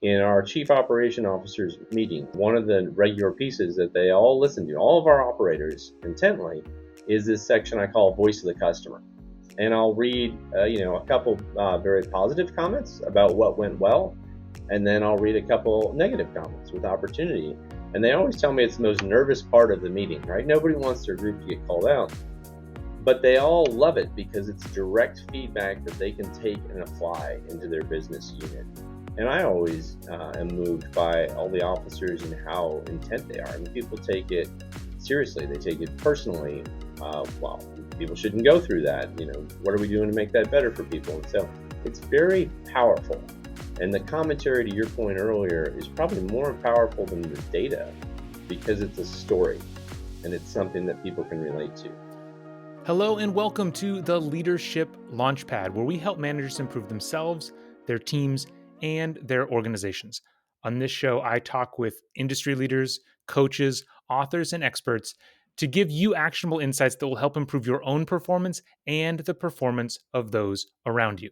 In our chief operation officers meeting, one of the regular pieces that they all listen to, all of our operators intently, is this section I call Voice of the Customer. And I'll read, a couple very positive comments about what went well, and then I'll read a couple negative comments with opportunity. And they always tell me it's the most nervous part of the meeting, right? Nobody wants their group to get called out, but they all love it because it's direct feedback that they can take and apply into their business unit. And I always am moved by all the officers and how intent they are. I mean, people take it seriously, they take it personally. Well, people shouldn't go through that. What are we doing to make that better for people? And so it's very powerful. And the commentary, to your point earlier, is probably more powerful than the data because it's a story and it's something that people can relate to. Hello and welcome to the Leadership Launchpad, where we help managers improve themselves, their teams, and their organizations. On this show, I talk with industry leaders, coaches, authors, and experts to give you actionable insights that will help improve your own performance and the performance of those around you.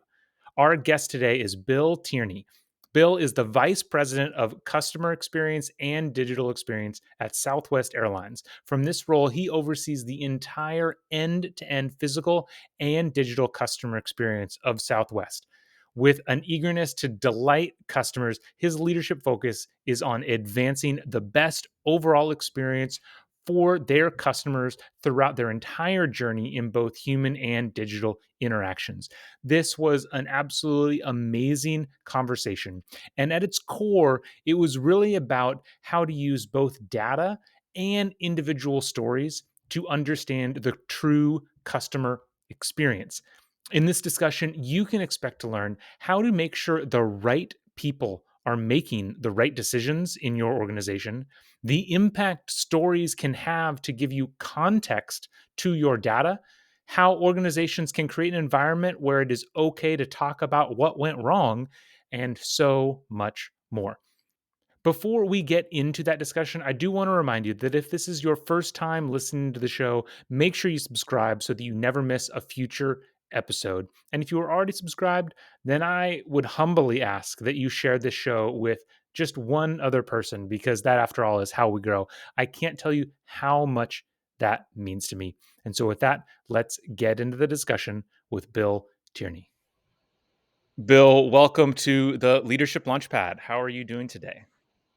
Our guest today is Bill Tierney. Bill is the Vice President of Customer Experience and Digital Experience at Southwest Airlines. From this role, he oversees the entire end-to-end physical and digital customer experience of Southwest. With an eagerness to delight customers, his leadership focus is on advancing the best overall experience for their customers throughout their entire journey in both human and digital interactions. This was an absolutely amazing conversation. And at its core, it was really about how to use both data and individual stories to understand the true customer experience. In this discussion, you can expect to learn how to make sure the right people are making the right decisions in your organization, the impact stories can have to give you context to your data, how organizations can create an environment where it is okay to talk about what went wrong, and so much more. Before we get into that discussion, I do want to remind you that if this is your first time listening to the show, make sure you subscribe so that you never miss a future episode. And if you are already subscribed, then I would humbly ask that you share this show with just one other person because that, after all, is how we grow. I can't tell you how much that means to me. And so, with that, let's get into the discussion with Bill Tierney. Bill, welcome to the Leadership Launchpad. How are you doing today?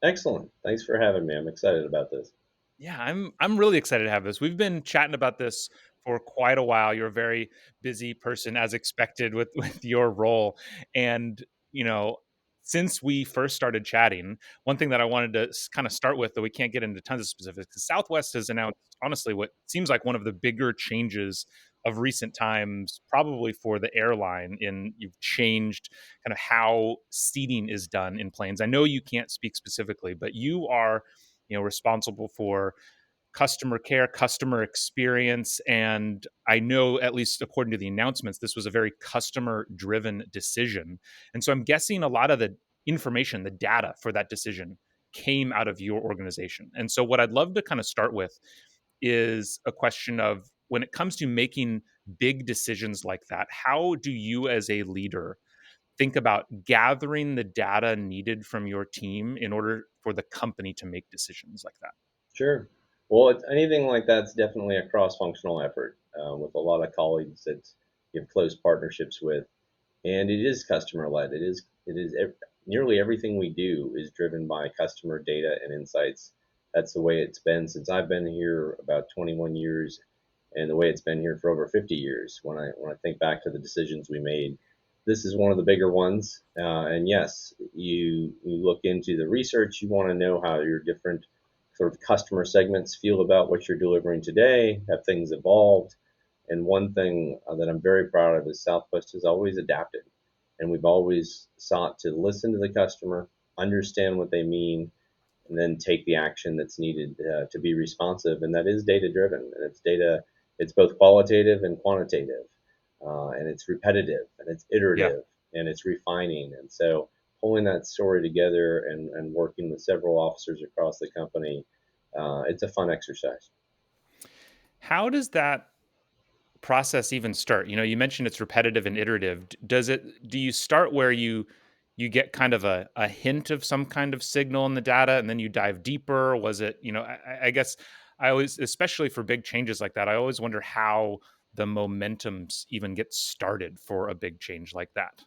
Excellent. Thanks for having me. I'm excited about this. Yeah, I'm really excited to have this. We've been chatting about this for quite a while. You're a very busy person, as expected, with with your role. And you know, since we first started chatting, one thing that I wanted to kind of start with, though we can't get into tons of specifics, is Southwest has announced, honestly, what seems like one of the bigger changes of recent times, probably for the airline. In you've changed kind of how seating is done in planes. I know you can't speak specifically, but you are responsible for customer care, customer experience. And I know, at least according to the announcements, this was a very customer driven decision. And so I'm guessing a lot of the information, the data for that decision came out of your organization. And so what I'd love to kind of start with is a question of, when it comes to making big decisions like that, how do you as a leader think about gathering the data needed from your team in order for the company to make decisions like that? Sure. Well, anything like that's definitely a cross-functional effort with a lot of colleagues that you have close partnerships with, and it is customer-led. Nearly everything we do is driven by customer data and insights. That's the way it's been since I've been here about 21 years, and the way it's been here for over 50 years. When I think back to the decisions we made, this is one of the bigger ones. And yes, you look into the research. You want to know how your different sort of customer segments feel about what you're delivering today. Have things evolved? And one thing that I'm very proud of is Southwest has always adapted, and we've always sought to listen to the customer, understand what they mean, and then take the action that's needed to be responsive. And that is data driven, and it's data. It's both qualitative and quantitative, and it's repetitive and it's Yeah. iterative and it's refining. And so pulling that story together and working with several officers across the company, it's a fun exercise. How does that process even start? You mentioned it's repetitive and iterative. Do you start where you you get kind of a hint of some kind of signal in the data and then you dive deeper? Was it, I guess I always, especially for big changes like that, I always wonder how the momentums even get started for a big change like that.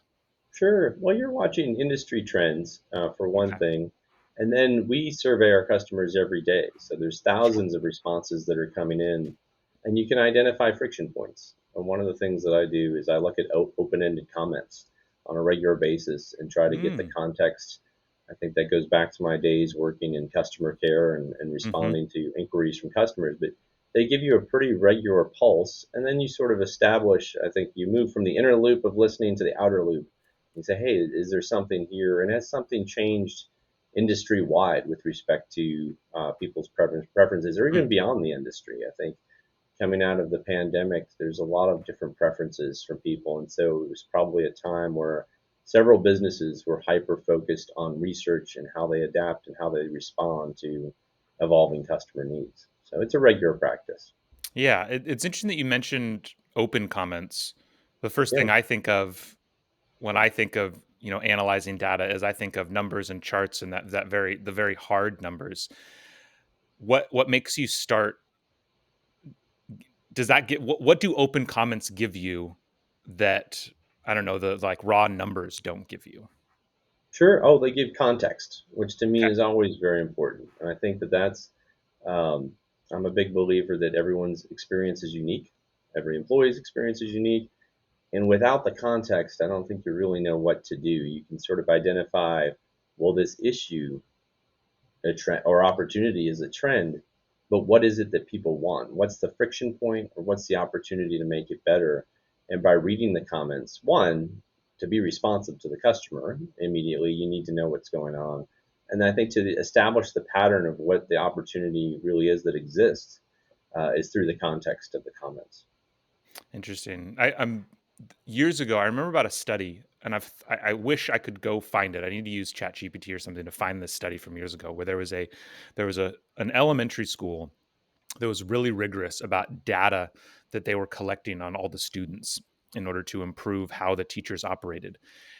Sure. Well, you're watching industry trends for one Okay. thing, and then we survey our customers every day. So there's Sure. thousands of responses that are coming in, and you can identify friction points. And one of the things that I do is I look at open-ended comments on a regular basis and try to get the Mm. context. I think that goes back to my days working in customer care and Hmm. responding to inquiries from customers. But they give you a pretty regular pulse, and then you sort of establish. I think you move from the inner loop of listening to the outer loop and say, hey, is there something here? And has something changed industry wide with respect to people's preferences or even beyond the industry? I think coming out of the pandemic, there's a lot of different preferences from people. And so it was probably a time where several businesses were hyper focused on research and how they adapt and how they respond to evolving customer needs. So it's a regular practice. Yeah, it's interesting that you mentioned open comments. The first Yeah, thing I think of when I think of analyzing data is I think of numbers and charts and that the very hard numbers. What makes you start? Does that get what do open comments give you that I don't know the like raw numbers don't give you? sure. Oh, they give context, which to me Okay. is always very important. And I think that that's Um, I'm a big believer that everyone's experience is unique. Every employee's experience is unique. And without the context, I don't think you really know what to do. You can sort of identify, well, this issue, a trend or opportunity is a trend, but what is it that people want? What's the friction point or what's the opportunity to make it better? And by reading the comments, one, to be responsive to the customer immediately, you need to know what's going on. And I think to establish the pattern of what the opportunity really is that exists is through the context of the comments. Interesting. I'm years ago. I remember about a study, and I wish I could go find it. I need to use ChatGPT or something to find this study from years ago, where there was a an elementary school that was really rigorous about data that they were collecting on all the students in order to improve how the teachers operated.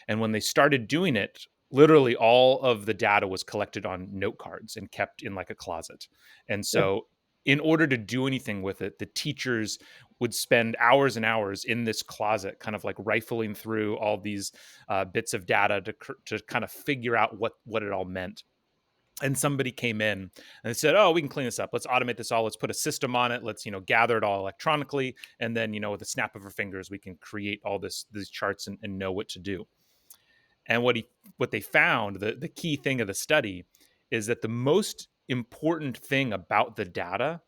And when they started doing it, literally all of the data was collected on note cards and kept in like a closet. And Yeah, so, in order to do anything with it, the teachers would spend hours and hours in this closet, kind of like rifling through all these bits of data to kind of figure out what it all meant. And somebody came in and they said, oh, we can clean this up, let's automate this all, let's put a system on it, let's gather it all electronically, and then with a snap of our fingers we can create all these charts and know what to do. And what they found, the key thing of the study, is that the most important thing about the data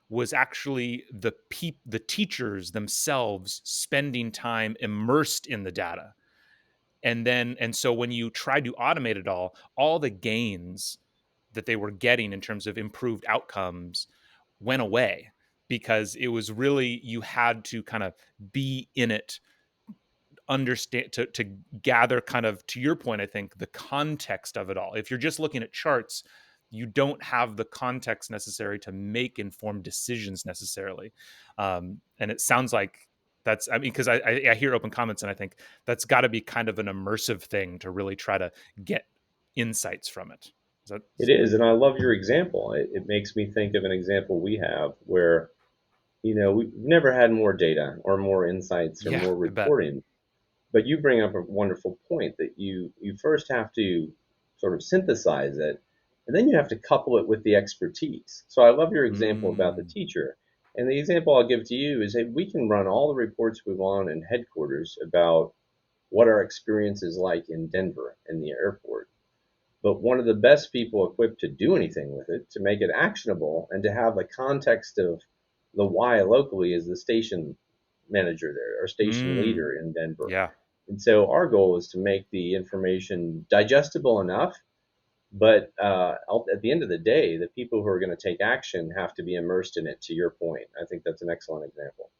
was actually the teachers themselves spending time immersed in the data. And so when you tried to automate it all the gains that they were getting in terms of improved outcomes went away, because it was really, you had to kind of be in it, understand, to gather, kind of to your point, I think, the context of it all. If you're just looking at charts, you don't have the context necessary to make informed decisions necessarily. And it sounds like that's, I mean, because I hear open comments and I think that's got to be kind of an immersive thing to really try to get insights from it. Is that it is. And I love your example. It makes me think of an example we have where, we've never had more data or more insights or Yeah, more I bet. reporting. But you bring up a wonderful point that you first have to sort of synthesize it, and then you have to couple it with the expertise. So I love your example about the Mm, teacher. And the example I'll give to you is, hey, we can run all the reports we want in headquarters about what our experience is like in Denver in the airport. But one of the best people equipped to do anything with it, to make it actionable, and to have the context of the why locally is the station manager there or station mm, leader in Denver. yeah. And so our goal is to make the information digestible enough, but at the end of the day, the people who are going to take action have to be immersed in it. To your point, I think that's an excellent example.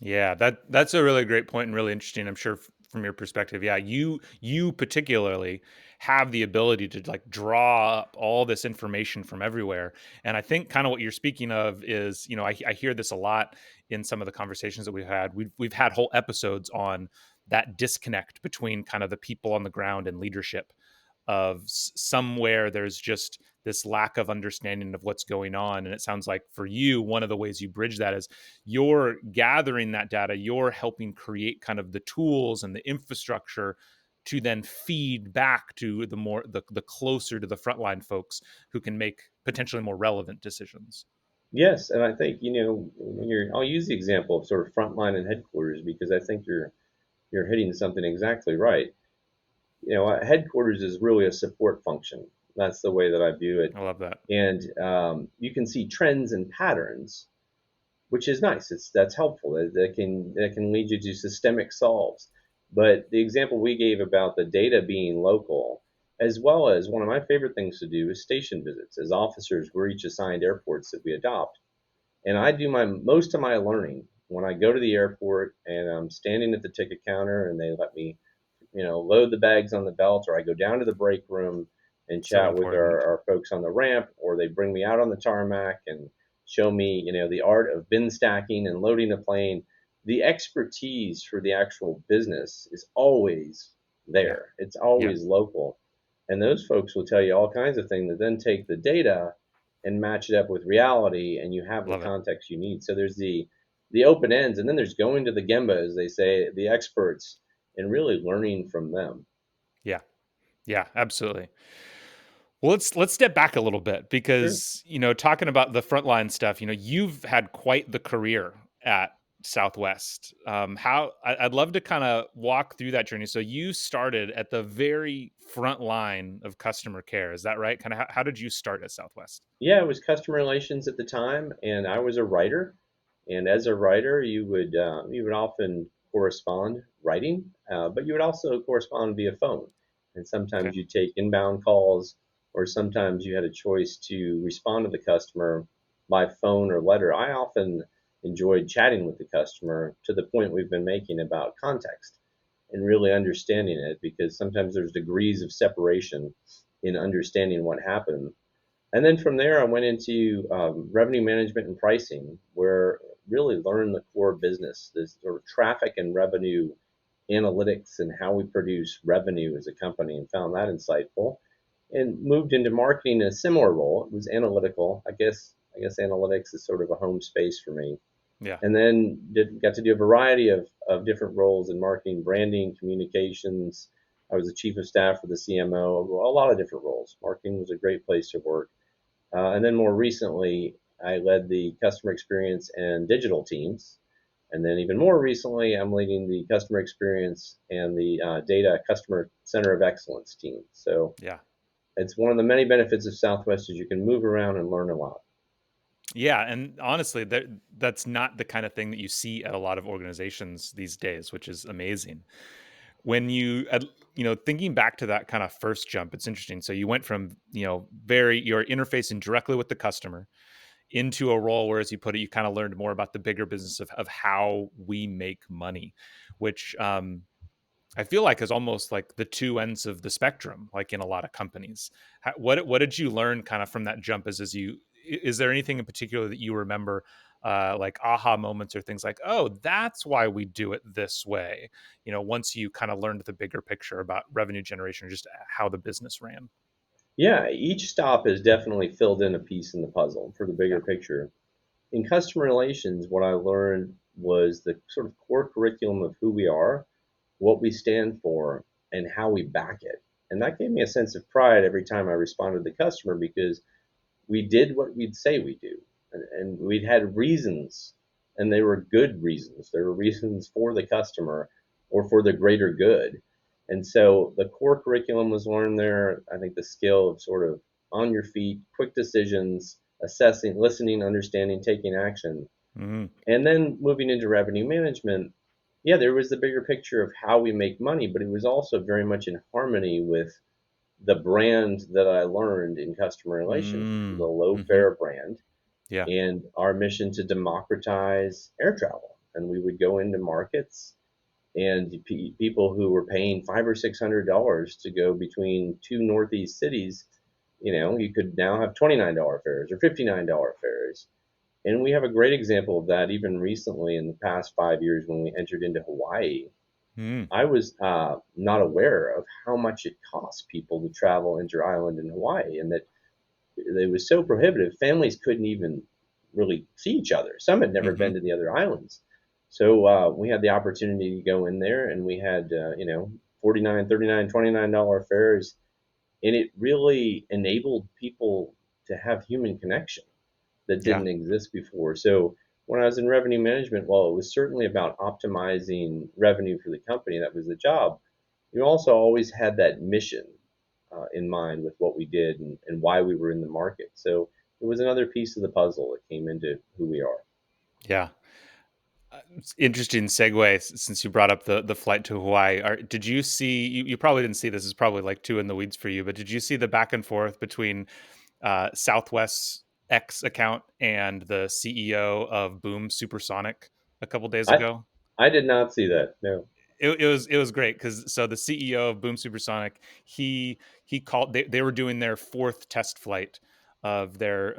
Yeah, that's a really great point and really interesting. I'm sure from your perspective, yeah, you particularly have the ability to like draw up all this information from everywhere. And I think kind of what you're speaking of is, I hear this a lot in some of the conversations that we've had. We've had whole episodes on that disconnect between kind of the people on the ground and leadership, of somewhere there's just this lack of understanding of what's going on. And it sounds like for you, one of the ways you bridge that is you're gathering that data, you're helping create kind of the tools and the infrastructure to then feed back to the closer to the frontline folks who can make potentially more relevant decisions. Yes, and I think I'll use the example of sort of frontline and headquarters because I think you're hitting something exactly right. Headquarters is really a support function. That's the way that I view it, I love that. and you can see trends and patterns, which is nice. That's helpful. That can lead you to systemic solves. But the example we gave about the data being local, as well as one of my favorite things to do is station visits. As officers, we're each assigned airports that we adopt, and I do my most of my learning when I go to the airport and I'm standing at the ticket counter and they let me, load the bags on the belt, or I go down to the break room and So chat with important. our folks on the ramp, or they bring me out on the tarmac and show me, the art of bin stacking and loading a plane. The expertise for the actual business is always Yeah. there. It's Yeah. always local. And those folks will tell you all kinds of things that then take the data and match it up with reality, and you have the Love it. context you need. So there's the open ends, and then there's going to the gemba, as they say, the experts, and really learning from them. Yeah. Yeah, absolutely. Well, let's step back a little bit Sure. because, talking about the frontline stuff, you've had quite the career at Southwest. I'd love to kind of walk through that journey. So you started at the very front line of customer care. Is that right? Kind of how did you start at Southwest? Yeah, it was customer relations at the time, and I was a writer. And as a writer, you would often correspond writing, but you would also correspond via phone. And Okay. sometimes you take inbound calls, or sometimes you had a choice to respond to the customer by phone or letter. I often enjoyed chatting with the customer to the point we've been making about context and really understanding it, because sometimes there's degrees of separation in understanding what happened. And then from there, I went into revenue management and pricing, where really learned the core business, this sort of traffic and revenue analytics and how we produce revenue as a company, and found that insightful. And moved into marketing in a similar role. It was analytical. I guess analytics is sort of a home space for me. Yeah. And then got to do a variety of different roles in marketing, branding, communications. I was the chief of staff for the CMO, a lot of different roles. Marketing was a great place to work. And then more recently, I led the customer experience and digital teams. And then even more recently, I'm leading the customer experience and the data customer center of excellence team. So Yeah. it's one of the many benefits of Southwest is you can move around and learn a lot. Yeah, and honestly, that's not the kind of thing that you see at a lot of organizations these days, which is amazing. When thinking back to that kind of first jump, it's interesting. So you went from, you're interfacing directly with the customer into a role where, as you put it, you kind of learned more about the bigger business of how we make money, which I feel like is almost like the two ends of the spectrum, like in a lot of companies. What did you learn kind of from that jump? Is there anything in particular that you remember, like aha moments or things like, oh, that's why we do it this way? Once you kind of learned the bigger picture about revenue generation, or just how the business ran. Yeah, each stop has definitely filled in a piece in the puzzle for the Yeah. bigger picture. In customer relations, what I learned was the sort of core curriculum of who we are, what we stand for, and how we back it. And that gave me a sense of pride every time I responded to the customer, because we did what we'd say we do. And we'd had reasons, and they were good reasons. There were reasons for the customer or for the greater good. And so the core curriculum was learned there. I think the skill of sort of on your feet, quick decisions, assessing, listening, understanding, taking action. Mhm. And then moving into revenue management, yeah, there was the bigger picture of how we make money, but it was also very much in harmony with the brand that I learned in customer relations, which is a Mm. low Mhm. fare brand, Yeah. and our mission to democratize air travel. And we would go into markets, and people who were paying $500 or $600 to go between two Northeast cities, you could now have $29 fares or $59 fares. And we have a great example of that even recently in the past 5 years when we entered into Hawaii. Mm. I was not aware of how much it costs people to travel inter-island in Hawaii, and that it was so prohibitive. Families couldn't even really see each other. Some had never Hmm. been to the other islands. So we had the opportunity to go in there, and we had, 49, 39, $29 fares, and it really enabled people to have human connection that Yeah. didn't exist before. So when I was in revenue management, while it was certainly about optimizing revenue for the company, that was the job, you also always had that mission in mind with what we did, and why we were in the market. So it was another piece of the puzzle that came into who we are. Yeah. It's interesting segue since you brought up the flight to Hawaii. Did you see? You probably didn't see this. Is probably like two in the weeds for you. But did you see the back and forth between Southwest's X account and the CEO of Boom Supersonic a couple days I ago? I did not see that. No. It was great because so the CEO of Boom Supersonic, he called, they were doing their fourth test flight of their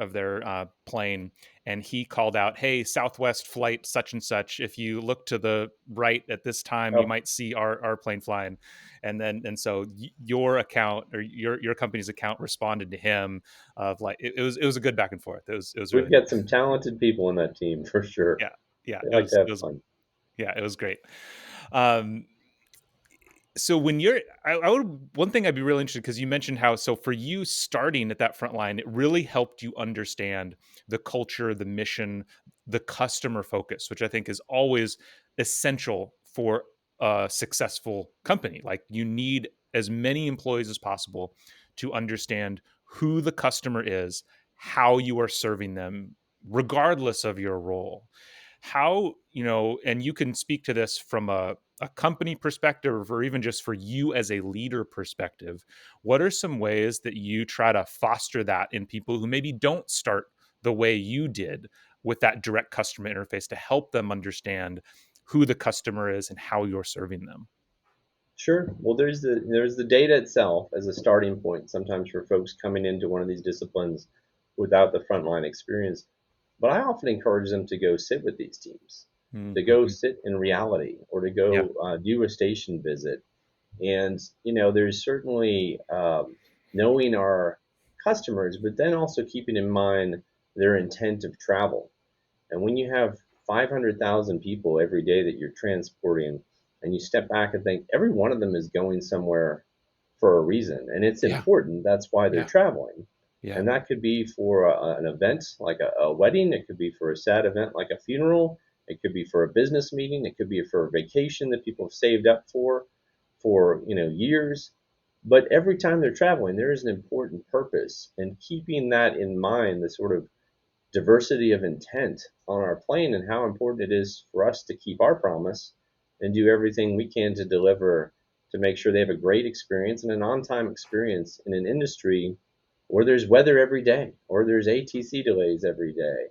plane, and he called out, "Hey, Southwest flight such and such, if you look to the right at this time, you Oh, might see our plane flying." And so your account, or your company's account, responded to him of like, it was a good back and forth. It was we've really got some talented people in that team for sure. yeah, yeah, They it like to was it have was fun. yeah, it was great. Um, so when you're I would, one thing I'd be really interested, because you mentioned how, so for you starting at that front line, it really helped you understand the culture, the mission, the customer focus, which I think is always essential for a successful company. Like, you need as many employees as possible to understand who the customer is, how you are serving them, regardless of your role. How, and you can speak to this from a company perspective, or even just for you as a leader perspective, what are some ways that you try to foster that in people who maybe don't start the way you did with that direct customer interface, to help them understand who the customer is and how you're serving them? Sure. Well, there's the data itself as a starting point. Sometimes for folks coming into one of these disciplines without the frontline experience, but I often encourage them to go sit with these teams, to go Mm-hmm. sit in reality, or to Yeah. go do a station visit. And there's certainly knowing our customers, but then also keeping in mind their intent of travel. And when you have 500,000 people every day that you're transporting, and you step back and think every one of them is going somewhere for a reason, and it's Yeah. important, that's why they're Yeah. traveling. Yeah. And that could be for an event like a wedding, it could be for a sad event like a funeral, it could be for a business meeting, it could be for a vacation that people have saved up for years. But every time they're traveling, there is an important purpose, and keeping that in mind, the sort of diversity of intent on our plane, and how important it is for us to keep our promise and do everything we can to deliver, to make sure they have a great experience and an on-time experience in an industry where there's weather every day, or there's ATC delays every day,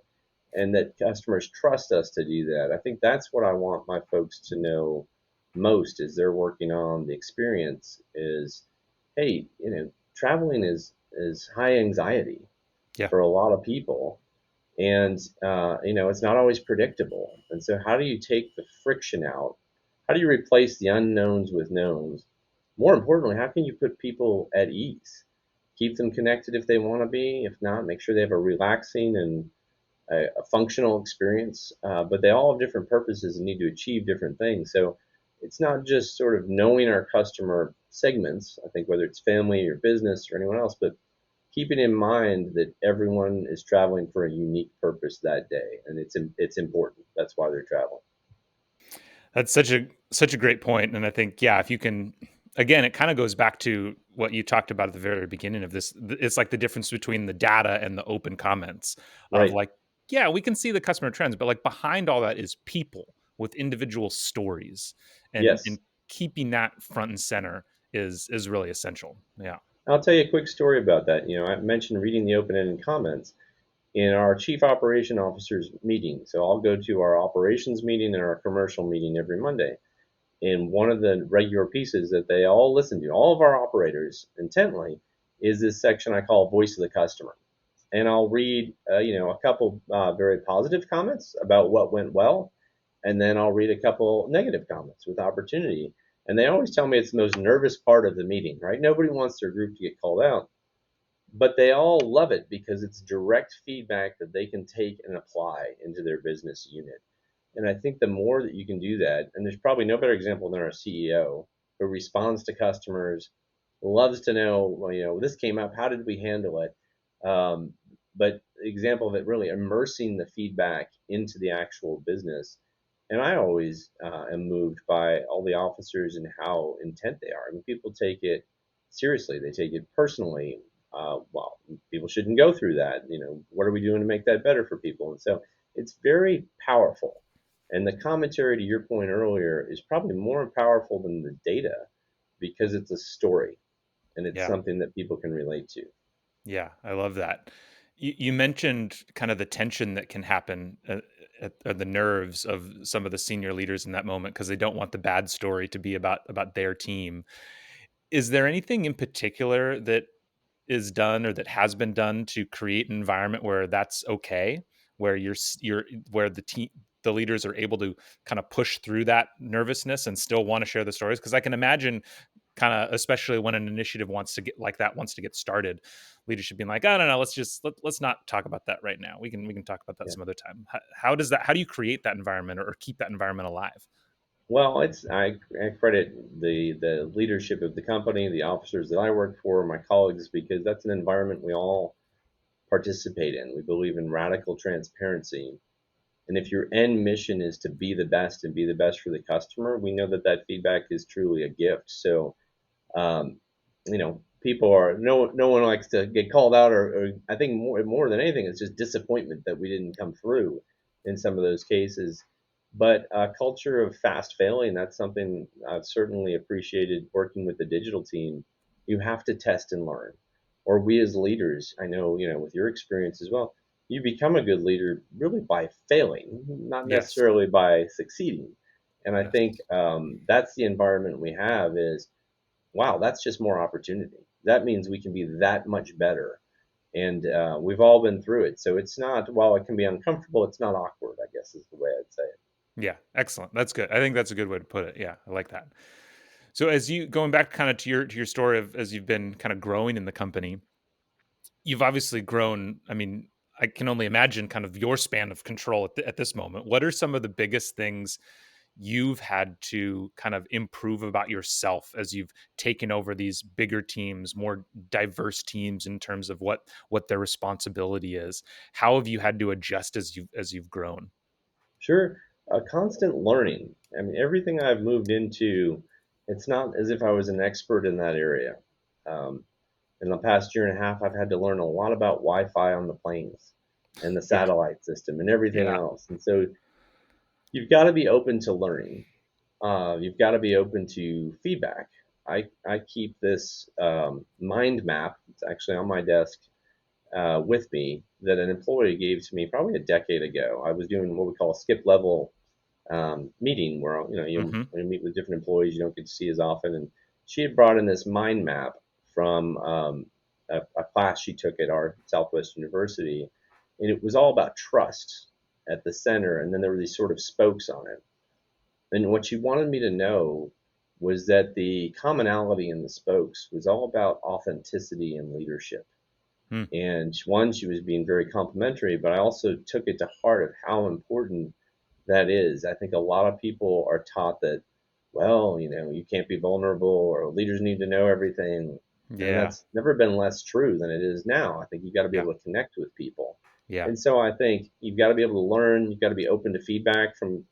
and that customers trust us to do that. I think that's what I want my folks to know most as they're working on the experience is, hey, traveling is high anxiety Yeah. for a lot of people, and it's not always predictable. And so how do you take the friction out? How do you replace the unknowns with knowns? More importantly, how can you put people at ease, keep them connected if they want to be, if not, make sure they have a relaxing and a functional experience, but they all have different purposes and need to achieve different things. So it's not just sort of knowing our customer segments, I think, whether it's family or business or anyone else, but keeping in mind that everyone is traveling for a unique purpose that day, and it's important. That's why they're traveling. That's such a great point, and I think, yeah, if you can, again, it kind of goes back to what you talked about at the very beginning of this. It's like the difference between the data and the open comments of, Right. like, yeah, we can see the customer trends, but like behind all that is people with individual stories, and Yes. keeping that front and center is really essential. Yeah. I'll tell you a quick story about that. I mentioned reading the open-ended comments in our chief operation officers meeting. So I'll go to our operations meeting and our commercial meeting every Monday. And one of the regular pieces that they all listen to, all of our operators intently, is this section I call Voice of the Customer. And I'll read, a couple very positive comments about what went well, and then I'll read a couple negative comments with opportunity. And they always tell me it's the most nervous part of the meeting, right? Nobody wants their group to get called out, but they all love it because it's direct feedback that they can take and apply into their business unit. And I think the more that you can do that, and there's probably no better example than our CEO who responds to customers, loves to know, well, this came up, how did we handle it? Um, but the example of it really immersing the feedback into the actual business. And I always am moved by all the officers and how intent they are. I mean, people take it seriously, they take it personally. Well, people shouldn't go through that. What are we doing to make that better for people? And so it's very powerful. And the commentary, to your point earlier, is probably more powerful than the data because it's a story and it's Yeah. something that people can relate to. Yeah, I love that. You mentioned kind of the tension that can happen at the nerves of some of the senior leaders in that moment because they don't want the bad story to be about their team. Is there anything in particular that is done or that has been done to create an environment where that's okay, where you're where the leaders are able to kind of push through that nervousness and still want to share the stories? Because I can imagine kind of, especially when an initiative wants to get started, leadership being like, oh no, no, let's not talk about that right now, we can talk about that Yeah. some other time. How do you create that environment or keep that environment alive? Well, I credit the leadership of the company, the officers that I work for, my colleagues, because that's an environment we all participate in. We believe in radical transparency. And if your end mission is to be the best and be the best for the customer, we know that that feedback is truly a gift. So people are no one likes to get called out, or I think more than anything, it's just disappointment that we didn't come through in some of those cases. But a culture of fast failing, that's something I've certainly appreciated working with the digital team. You have to test and learn, or we as leaders, I know, with your experience as well, you become a good leader really by failing, not Yes. necessarily by succeeding. And I Yes. think that's the environment we have is, wow, that's just more opportunity. That means we can be that much better. And we've all been through it. So it's not, while it can be uncomfortable, it's not awkward, I guess is the way I'd say it. Yeah, excellent, that's good. I think that's a good way to put it. Yeah, I like that. So as you going back kind of to your story of as you've been kind of growing in the company, you've obviously grown. I mean, I can only imagine kind of your span of control at this moment. What are some of the biggest things you've had to kind of improve about yourself as you've taken over these bigger teams, more diverse teams in terms of what their responsibility is? How have you had to adjust as you've grown? Sure, constant learning. I mean, everything I've moved into, it's not as if I was an expert in that area. Um, in the past year and a half, I've had to learn a lot about Wi-Fi on the planes and the Yeah, satellite system and everything yeah. else. And so you've got to be open to learning. You've got to be open to feedback. I keep this mind map. It's actually on my desk with me that an employee gave to me probably a decade ago. I was doing what we call a skip level meeting where Hmm. you meet with different employees you don't get to see as often. And she had brought in this mind map from a class she took at our Southwest University, and it was all about trust at the center, and then there were these sort of spokes on it. And what she wanted me to know was that the commonality in the spokes was all about authenticity and leadership. Hmm. And one, she was being very complimentary, but I also took it to heart of how important that is. I think a lot of people are taught that, well, you can't be vulnerable or leaders need to know everything. And Yeah, that's never been less true than it is now. I think you've got to be yeah, able to connect with people. yeah. And so I think you've got to be able to learn, you've got to be open to feedback from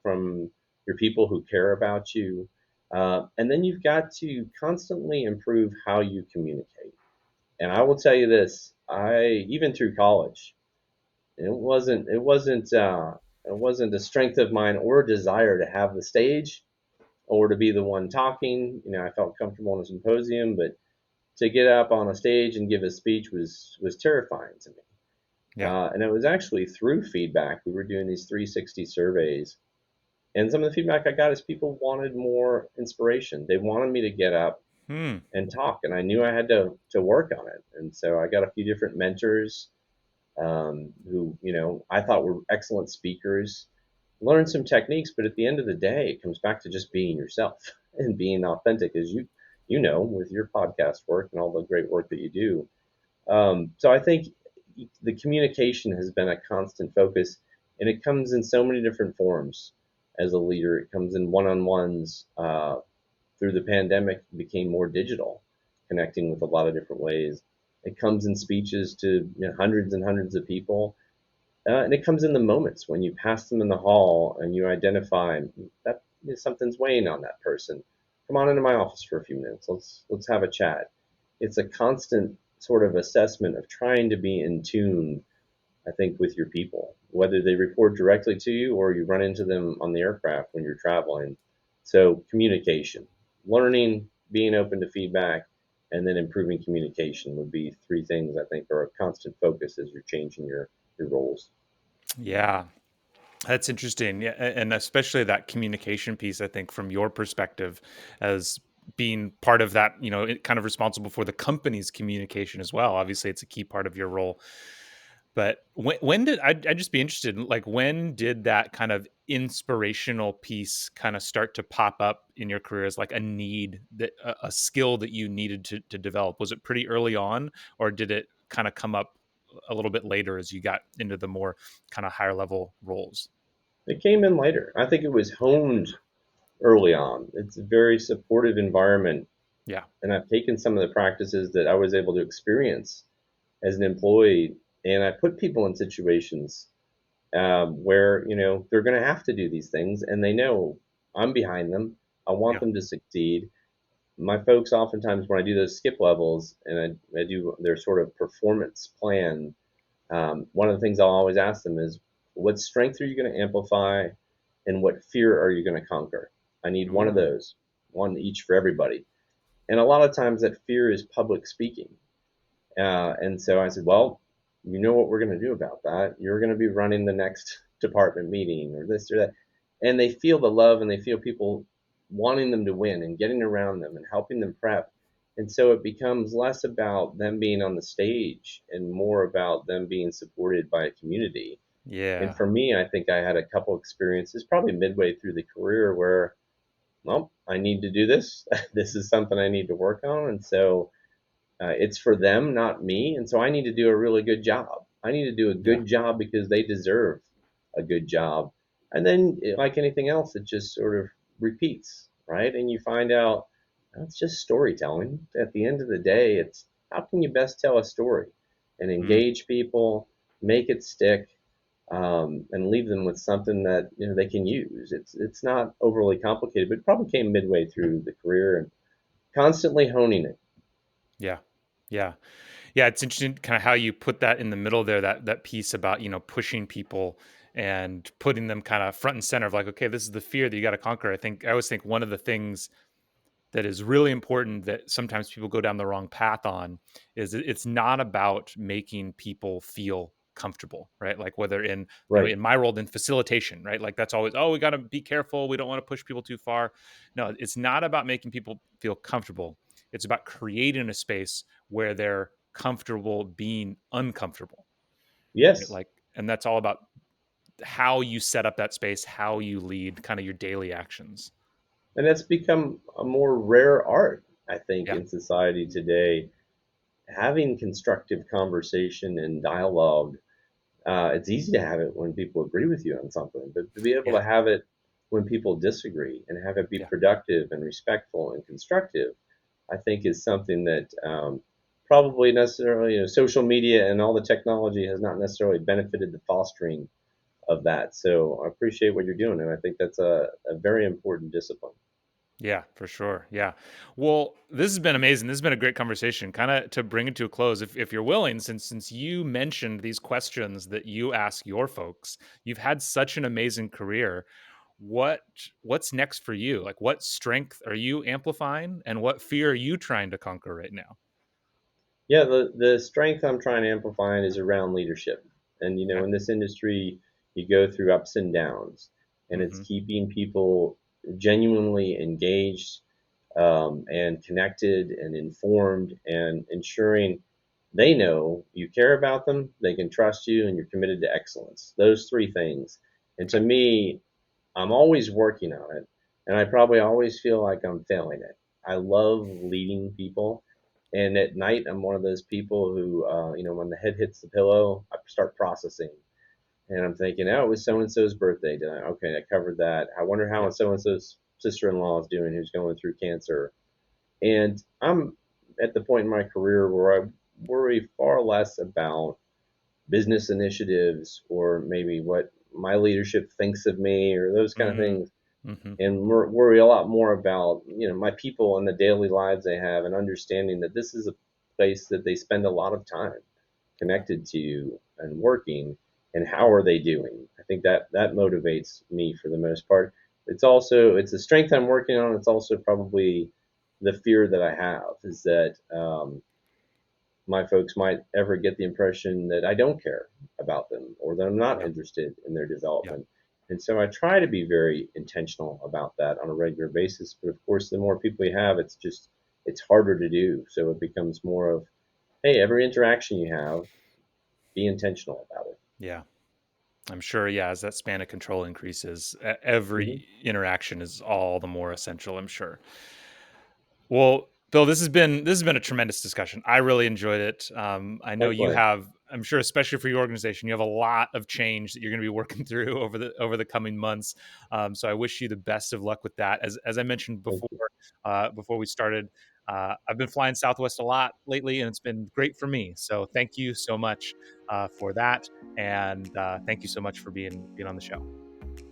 your people who care about you. And then you've got to constantly improve how you communicate. And I will tell you this, I even through college, it wasn't a strength of mine or a desire to have the stage or to be the one talking. I felt comfortable in a symposium, but to get up on a stage and give a speech was terrifying to me. Yeah. And it was actually through feedback. We were doing these 360 surveys, and some of the feedback I got is people wanted more inspiration. They wanted me to get up Hmm. and talk, and I knew I had to work on it. And so I got a few different mentors who I thought were excellent speakers. Learn some techniques, but at the end of the day, it comes back to just being yourself. and being authentic, as you know, with your podcast work and all the great work that you do. So I think the communication has been a constant focus, and it comes in so many different forms. As a leader, it comes in one-on-ones. Through the pandemic, it became more digital, connecting with a lot of different ways. It comes in speeches to hundreds and hundreds of people, and it comes in the moments when you pass them in the hall and you identify that something's weighing on that person. Come on into my office for a few minutes. Let's have a chat. It's a constant sort of assessment of trying to be in tune, I think, with your people, whether they report directly to you or you run into them on the aircraft when you're traveling. So communication, learning, being open to feedback, and then improving communication would be three things I think are a constant focus as you're changing your roles. Yeah, that's interesting. Yeah, and especially that communication piece, I think, from your perspective as being part of that, kind of responsible for the company's communication as well. Obviously, it's a key part of your role. But when did I'd just be interested in, like, when did that kind of inspirational piece kind of start to pop up in your career as like a need, that a skill that you needed to develop? Was it pretty early on, or did it kind of come up a little bit later as you got into the more kind of higher level roles? It came in later. I think it was honed early on. It's a very supportive environment, Yeah. and I've taken some of the practices that I was able to experience as an employee, and I put people in situations where they're going to have to do these things, and they know I'm behind them. I want Yeah. them to succeed. My folks, oftentimes when I do those skip levels and I do their sort of performance plan, one of the things I'll always ask them is, what strength are you going to amplify, and what fear are you going to conquer? I need one of Ooh. those, one each for everybody. And a lot of times that fear is public speaking. And so I said, well, you know what we're going to do about that? You're going to be running the next department meeting or this or that. And they feel the love and they feel people wanting them to win and getting around them and helping them prep. And so it becomes less about them being on the stage and more about them being supported by a community. And Yeah. for me, I think I had a couple experiences probably midway through the career where, well, I need to do this. This is something I need to work on. And so it's for them, not me. And so I need to do a really good job. I need to do a Yeah. good job because they deserve a good job. And then, like anything else, it just sort of repeats, right? And you find out it's just storytelling. At the end of the day, it's how can you best tell a story and Mm. engage people, make it stick, and leave them with something that they can use. It's not overly complicated, but it probably came midway through the career and constantly honing it. Yeah. Yeah. Yeah, it's interesting kind of how you put that in the middle there, that piece about, pushing people and putting them kind of front and center of like, okay, this is the fear that you got to conquer. I always think one of the things that is really important that sometimes people go down the wrong path on is it's not about making people feel comfortable, right? Like whether in, Right. in my role in facilitation, right? Like that's always, oh, we got to be careful, we don't want to push people too far. No, it's not about making people feel comfortable. It's about creating a space where they're comfortable being uncomfortable, right? Yes. Like, and that's all about how you set up that space, how you lead, kind of your daily actions. And that's become a more rare art, I think, Yeah. in society today. Having constructive conversation and dialogue, it's easy to have it when people agree with you on something, but to be able Yeah. to have it when people disagree and have it be Yeah. productive and respectful and constructive, I think is something that probably necessarily, social media and all the technology has not necessarily benefited the fostering of that. So I appreciate what you're doing, and I think that's a very important discipline. Yeah, for sure. Yeah. Well, this has been amazing. This has been a great conversation. Kind of to bring it to a close, if you're willing, since you mentioned these questions that you ask your folks, you've had such an amazing career. What what's next for you? Like what strength are you amplifying and what fear are you trying to conquer right now? Yeah, the strength I'm trying to amplify is around leadership. And Okay. in this industry, you go through ups and downs, and it's Hmm. keeping people genuinely engaged, and connected and informed, and ensuring they know you care about them, they can trust you, and you're committed to excellence. Those three things. And to Okay. me, I'm always working on it. and I probably always feel like I'm failing it. I love leading people, and at night I'm one of those people who, when the head hits the pillow, I start processing, and I'm thinking, oh, it was so and so's birthday tonight. Okay, I covered that. I wonder how Yeah. so and so's sister-in-law is doing, who's going through cancer. And I'm at the point in my career where I worry far less about business initiatives or maybe what my leadership thinks of me or those kind of Mm-hmm. things, Mm-hmm. and worry a lot more about my people and the daily lives they have, and understanding that this is a place that they spend a lot of time Yeah. connected to and working, and how are they doing. I think that motivates me for the most part. It's a strength I'm working on. It's also probably the fear that I have, is that my folks might ever get the impression that I don't care about them or that I'm not Yeah. interested in their Yeah. development. And so I try to be very intentional about that on a regular basis. But of course, the more people you have, it's harder to do. So it becomes more of, hey, every interaction you have, be intentional about it. Yeah. I'm sure, yeah, as that span of control increases, Mm-hmm. every interaction is all the more essential, I'm sure. Well, Bill, this has been a tremendous discussion. I really enjoyed it. I know you Likewise. have, I'm sure, especially for your organization, you have a lot of change that you're going to be working through over the coming months. So I wish you the best of luck with that. As I mentioned Thank before, you. before we started, I've been flying Southwest a lot lately, and it's been great for me. So thank you so much for that, and thank you so much for being on the show.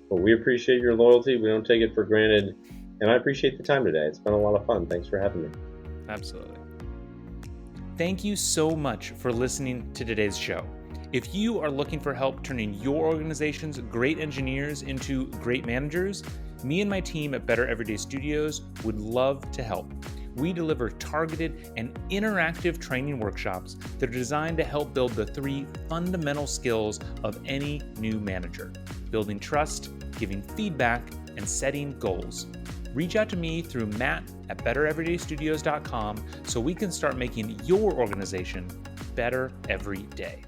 Well, we appreciate your loyalty. We don't take it for granted. And I appreciate the time today. It's been a lot of fun. Thanks for having me. Absolutely. Thank you so much for listening to today's show. If you are looking for help turning your organization's great engineers into great managers, me and my team at Better Everyday Studios would love to help. We deliver targeted and interactive training workshops that are designed to help build the 3 fundamental skills of any new manager: building trust, giving feedback, and setting goals. Reach out to me through matt@bettereverydaystudios.com so we can start making your organization better every day.